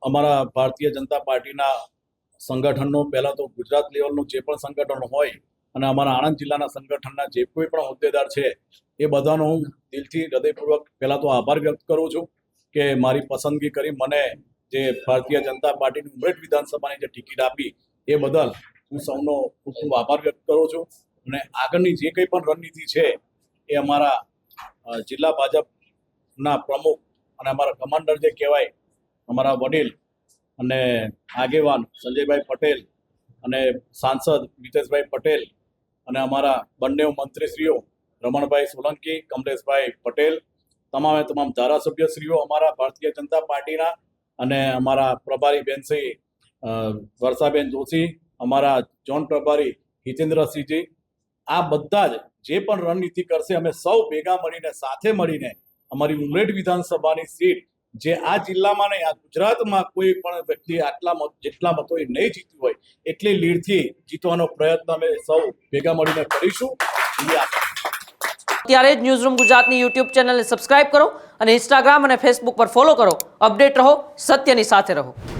અમારા ભારતીય જનતા પાર્ટીના સંગઠનનો પહેલાં તો ગુજરાત લેવલનું જે પણ સંગઠન હોય અને અમારા આણંદ જિલ્લાના સંગઠનના જે કોઈ પણ હોદ્દેદાર છે એ બધાનો હું દિલથી હૃદયપૂર્વક પહેલાં તો આભાર વ્યક્ત કરું છું કે મારી પસંદગી કરી મને જે ભારતીય જનતા પાર્ટીની ઉમરેઠ વિધાનસભાની જે ટિકિટ આપી એ બદલ હું સૌનો ખૂબ ખૂબ આભાર વ્યક્ત કરું છું અને આગળની જે કંઈ પણ રણનીતિ છે એ અમારા જિલ્લા ભાજપના પ્રમુખ અને અમારા કમાન્ડર જે કહેવાય અમારા વડીલ અને આગેવાન સંજયભાઈ પટેલ અને સાંસદ મિતેશભાઈ પટેલ અને અમારા બંને મંત્રીશ્રીઓ રમણભાઈ સોલંકી, કમલેશભાઈ પટેલ, તમામે તમામ ધારાસભ્યશ્રીઓ અમારા ભારતીય જનતા પાર્ટીના અને અમારા પ્રભારી બેનશ્રી વર્ષાબેન જોશી, અમારા ઝોન પ્રભારી હિતેન્દ્રસિંહજી, આ બધા જ જે પણ રણનીતિ કરશે અમે સૌ ભેગા મળીને સાથે મળીને અમારી ઉમરેઠ વિધાનસભાની સીટ જે આ જિલ્લામાં નહીં, આ ગુજરાતમાં કોઈ પણ વ્યક્તિ જેટલા મતોએ નહીં જીત્યું હોય એટલી લીડથી જીતવાનો પ્રયત્ન અમે સૌ ભેગા મળીને કરીશું. ત્યારે જ ન્યૂઝરૂમ ગુજરાતની યુટ્યુબ ચેનલને સબસ્ક્રાઇબ કરો અને ઇન્સ્ટાગ્રામ અને ફેસબુક પર ફોલો કરો. અપડેટ રહો, સત્યની સાથે રહો.